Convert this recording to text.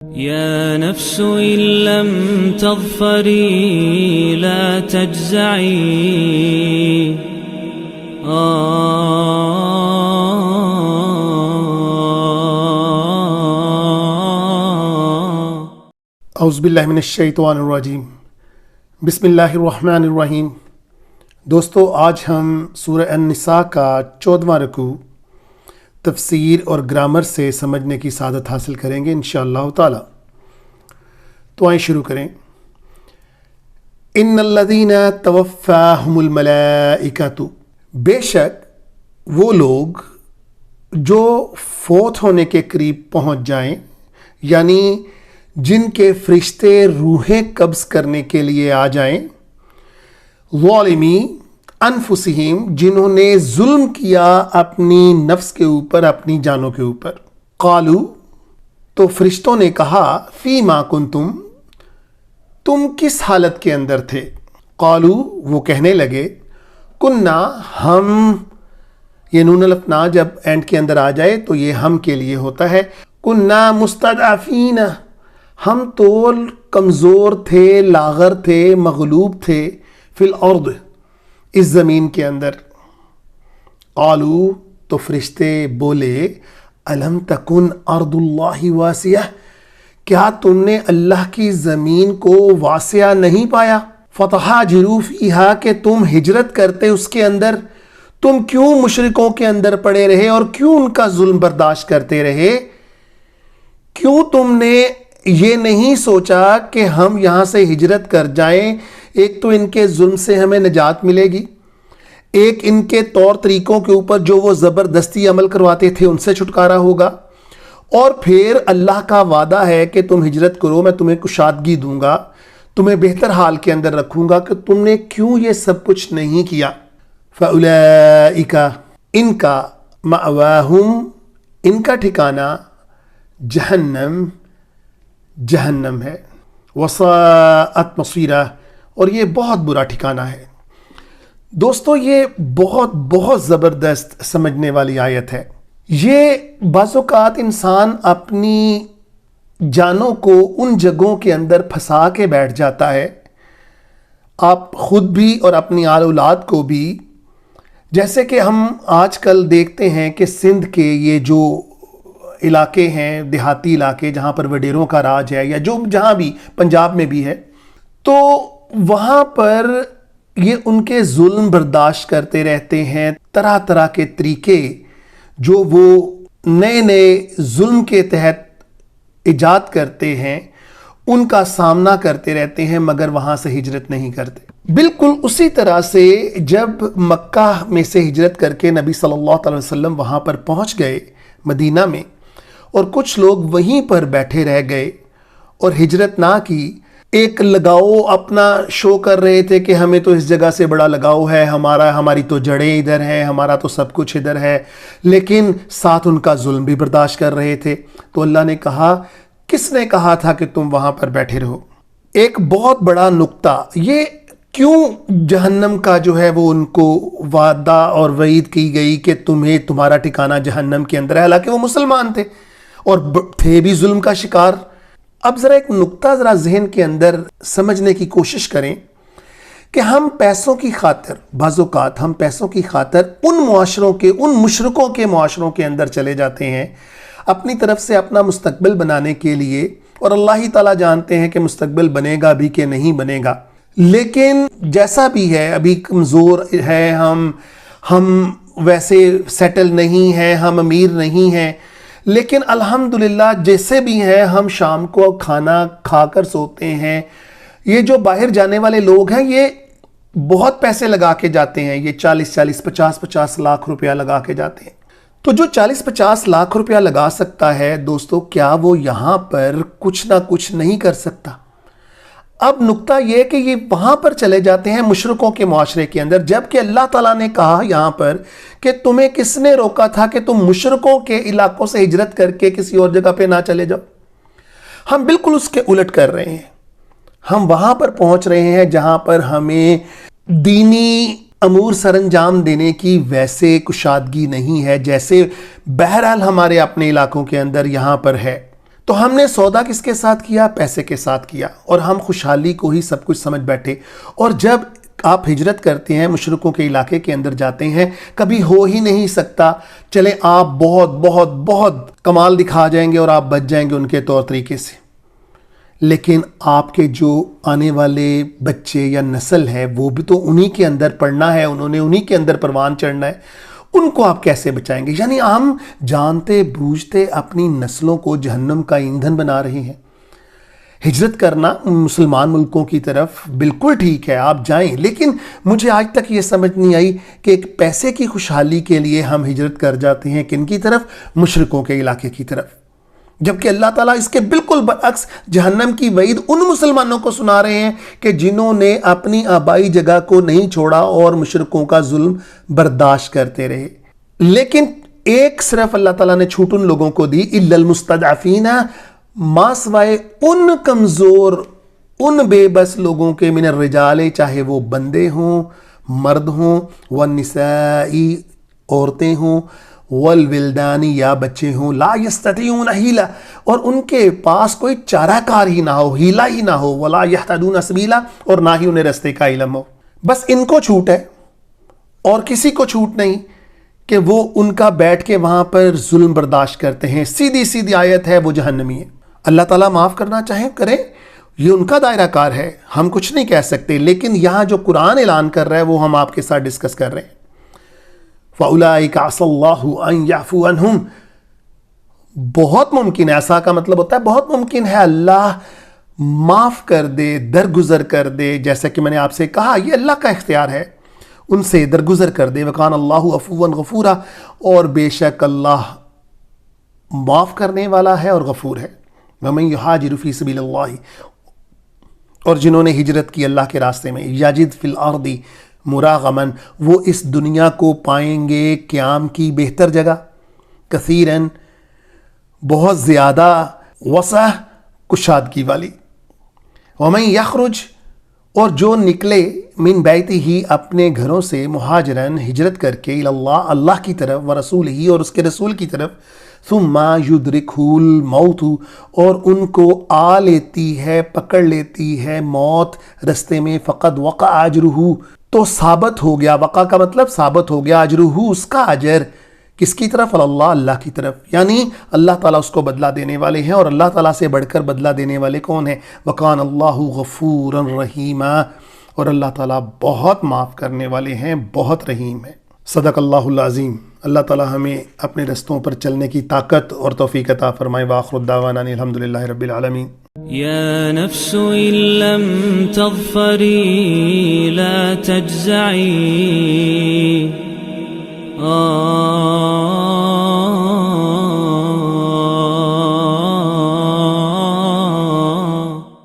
يا نفس إن لم تظفري لا تجزعي اعوذ باللہ من الشیطان الرجیم بسم اللہ الرحمن الرحیم۔ دوستو، آج ہم سورہ النساء کا 14واں رکوع تفسیر اور گرامر سے سمجھنے کی سعادت حاصل کریں گے انشاءاللہ تعالی۔ تو آئیں شروع کریں۔ ان الذین توفاہم الملائکۃ، بے شک وہ لوگ جو فوت ہونے کے قریب پہنچ جائیں، یعنی جن کے فرشتے روحیں قبض کرنے کے لیے آ جائیں، ظالمی انفسہم، جنہوں نے ظلم کیا اپنی نفس کے اوپر، اپنی جانوں کے اوپر، قالو، تو فرشتوں نے کہا، فیما کنتم، تم کس حالت کے اندر تھے؟ قالو، وہ کہنے لگے، کننا، ہم، یہ نون الافنا جب اینڈ کے اندر آ جائے تو یہ ہم کے لیے ہوتا ہے، کننا مستضعفین، ہم تو کمزور تھے، لاغر تھے، مغلوب تھے، فی الارض، اس زمین کے اندر۔ قالو، تو فرشتے بولے، الم تکن ارض اللہ واسعہ، کیا تم نے اللہ کی زمین کو واسعہ نہیں پایا؟ فتہاجروا فیہا، کہ تم ہجرت کرتے اس کے اندر، تم کیوں مشرکوں کے اندر پڑے رہے اور کیوں ان کا ظلم برداشت کرتے رہے؟ کیوں تم نے یہ نہیں سوچا کہ ہم یہاں سے ہجرت کر جائیں، ایک تو ان کے ظلم سے ہمیں نجات ملے گی، ایک ان کے طور طریقوں کے اوپر جو وہ زبردستی عمل کرواتے تھے ان سے چھٹکارا ہوگا، اور پھر اللہ کا وعدہ ہے کہ تم ہجرت کرو، میں تمہیں کشادگی دوں گا، تمہیں بہتر حال کے اندر رکھوں گا، کہ تم نے کیوں یہ سب کچھ نہیں کیا؟ فَأُولَئِكَ، ان کا، مَأْوَاهُمْ، ان کا ٹھکانہ، جہنم، جہنم ہے، وَسَاءَتْ مَصِيرًا، اور یہ بہت برا ٹھکانہ ہے۔ دوستو، یہ بہت بہت زبردست سمجھنے والی آیت ہے۔ یہ بعض اوقات انسان اپنی جانوں کو ان جگہوں کے اندر پھنسا کے بیٹھ جاتا ہے، آپ خود بھی اور اپنی آل اولاد کو بھی، جیسے کہ ہم آج کل دیکھتے ہیں کہ سندھ کے یہ جو علاقے ہیں، دیہاتی علاقے جہاں پر وڈیروں کا راج ہے، یا جو جہاں بھی پنجاب میں بھی ہے، تو وہاں پر یہ ان کے ظلم برداشت کرتے رہتے ہیں، طرح طرح کے طریقے جو وہ نئے نئے ظلم کے تحت ایجاد کرتے ہیں ان کا سامنا کرتے رہتے ہیں، مگر وہاں سے ہجرت نہیں کرتے۔ بالکل اسی طرح سے جب مکہ میں سے ہجرت کر کے نبی صلی اللہ علیہ وسلم وہاں پر پہنچ گئے مدینہ میں، اور کچھ لوگ وہیں پر بیٹھے رہ گئے اور ہجرت نہ کی، ایک لگاؤ اپنا شو کر رہے تھے کہ ہمیں تو اس جگہ سے بڑا لگاؤ ہے، ہماری تو جڑیں ادھر ہیں، ہمارا تو سب کچھ ادھر ہے، لیکن ساتھ ان کا ظلم بھی برداشت کر رہے تھے۔ تو اللہ نے کہا، کس نے کہا تھا کہ تم وہاں پر بیٹھے رہو؟ ایک بہت بڑا نقطہ یہ، کیوں جہنم کا جو ہے وہ ان کو وعدہ اور وعید کی گئی کہ تمہارا ٹھکانہ جہنم کے اندر ہے، حالانکہ وہ مسلمان تھے اور تھے بھی ظلم کا شکار۔ اب ذرا ایک نقطہ ذرا ذہن کے اندر سمجھنے کی کوشش کریں کہ ہم پیسوں کی خاطر، بعض اوقات ہم پیسوں کی خاطر ان معاشروں کے، ان مشرکوں کے معاشروں کے اندر چلے جاتے ہیں اپنی طرف سے اپنا مستقبل بنانے کے لیے، اور اللہ ہی تعالیٰ جانتے ہیں کہ مستقبل بنے گا بھی کہ نہیں بنے گا، لیکن جیسا بھی ہے، ابھی کمزور ہے ہم ویسے سیٹل نہیں ہیں، ہم امیر نہیں ہیں، لیکن الحمدللہ جیسے بھی ہیں ہم شام کو کھانا کھا کر سوتے ہیں۔ یہ جو باہر جانے والے لوگ ہیں یہ بہت پیسے لگا کے جاتے ہیں، یہ 40 50 لاکھ روپیہ لگا کے جاتے ہیں۔ تو جو 40-50 لاکھ روپیہ لگا سکتا ہے دوستو، کیا وہ یہاں پر کچھ نہ کچھ نہیں کر سکتا؟ اب نقطہ یہ کہ یہ وہاں پر چلے جاتے ہیں مشرکوں کے معاشرے کے اندر، جبکہ اللہ تعالیٰ نے کہا یہاں پر کہ تمہیں کس نے روکا تھا کہ تم مشرکوں کے علاقوں سے ہجرت کر کے کسی اور جگہ پہ نہ چلے جاؤ؟ ہم بالکل اس کے الٹ کر رہے ہیں، ہم وہاں پر پہنچ رہے ہیں جہاں پر ہمیں دینی امور سر انجام دینے کی ویسے کشادگی نہیں ہے جیسے بہرحال ہمارے اپنے علاقوں کے اندر یہاں پر ہے۔ تو ہم نے سودا کس کے ساتھ کیا؟ پیسے کے ساتھ کیا، اور ہم خوشحالی کو ہی سب کچھ سمجھ بیٹھے. اور جب آپ ہجرت کرتے ہیں، مشرکوں کے علاقے کے اندر جاتے ہیں، کبھی ہو ہی نہیں سکتا چلیں آپ بہت بہت بہت کمال دکھا جائیں گے اور آپ بچ جائیں گے ان کے طور طریقے سے، لیکن آپ کے جو آنے والے بچے یا نسل ہے وہ بھی تو انہی کے اندر پڑھنا ہے، انہوں نے انہی کے اندر پروان چڑھنا ہے، ان کو آپ کیسے بچائیں گے؟ یعنی ہم جانتے بوجھتے اپنی نسلوں کو جہنم کا ایندھن بنا رہے ہیں. ہجرت کرنا مسلمان ملکوں کی طرف بالکل ٹھیک ہے، آپ جائیں، لیکن مجھے آج تک یہ سمجھ نہیں آئی کہ ایک پیسے کی خوشحالی کے لیے ہم ہجرت کر جاتے ہیں کن کی طرف؟ مشرکوں کے علاقے کی طرف، جبکہ اللہ تعالیٰ اس کے بالکل برعکس جہنم کی وعید ان مسلمانوں کو سنا رہے ہیں کہ جنہوں نے اپنی آبائی جگہ کو نہیں چھوڑا اور مشرکوں کا ظلم برداشت کرتے رہے. لیکن ایک صرف اللہ تعالیٰ نے چھوٹ ان لوگوں کو دی، الا المستضعفین، ما سوائے ان کمزور، ان بے بس لوگوں کے، من الرجال، چاہے وہ بندے ہوں، مرد ہوں، والنساء، عورتیں ہوں، والولدان، یا بچے ہوں، لا یستطیعون حیلہ، اور ان کے پاس کوئی چارہ کار ہی نہ ہو، ہیلہ ہی نہ ہو، ولا یہتدون سبیلا، اور نہ ہی انہیں رستے کا علم ہو. بس ان کو چھوٹ ہے اور کسی کو چھوٹ نہیں کہ وہ ان کا بیٹھ کے وہاں پر ظلم برداشت کرتے ہیں. سیدھی سیدھی آیت ہے، وہ جہنمی ہے. اللہ تعالیٰ معاف کرنا چاہیں کریں، یہ ان کا دائرہ کار ہے، ہم کچھ نہیں کہہ سکتے، لیکن یہاں جو قرآن اعلان کر رہا ہے وہ ہم آپ کے ساتھ ڈسکس کر رہے ہیں. فَأُولَٰئِكَ عَسَى اللَّهُ أَن يَعْفُوَ عَنْهُمْ، بہت ممکن ہے، عسا کا مطلب ہوتا ہے بہت ممکن ہے اللہ معاف کر دے، درگزر کر دے، جیسا کہ میں نے آپ سے کہا یہ اللہ کا اختیار ہے، ان سے درگزر کر دے. وَكَانَ اللَّهُ عَفُوًّا غَفُورًا، اور بے شک اللہ معاف کرنے والا ہے اور غفور ہے. وَمَن يُهَاجِرُ فِي سَبِيلِ اللَّهِ، اور جنہوں نے ہجرت کی اللہ کے راستے میں، یجد فی الارض مراغمن، وہ اس دنیا کو پائیں گے قیام کی بہتر جگہ، کثیرن، بہت زیادہ، وسع، کشادگی والی. وَمَن يَخْرُجْ، اور جو نکلے، من بیتی ہی، اپنے گھروں سے، مہاجرن، ہجرت کر کے، اللہ، اللہ کی طرف، ورسول ہی، اور اس کے رسول کی طرف، ثم یدرکہ الموت، اور ان کو آ لیتی ہے، پکڑ لیتی ہے موت رستے میں، فقد وقع اجرہ، تو ثابت ہو گیا، وقع کا مطلب ثابت ہو گیا، اجرہ، اس کا اجر، کس کی طرف؟ اللہ، اللہ کی طرف. یعنی اللہ تعالیٰ اس کو بدلہ دینے والے ہیں، اور اللہ تعالیٰ سے بڑھ کر بدلہ دینے والے کون ہیں؟ وَكَانَ اللَّهُ غَفُورًا رَحِيمًا، اور اللہ تعالیٰ بہت معاف کرنے والے ہیں، بہت رحیم ہے. صدق اللہ العظیم. اللہ تعالیٰ ہمیں اپنے رستوں پر چلنے کی طاقت اور توفیق عطا فرمائے. وآخر الدعوانا ان الحمدللہ رب العالمین. يا نفس إن لم تظفري لا تجزعي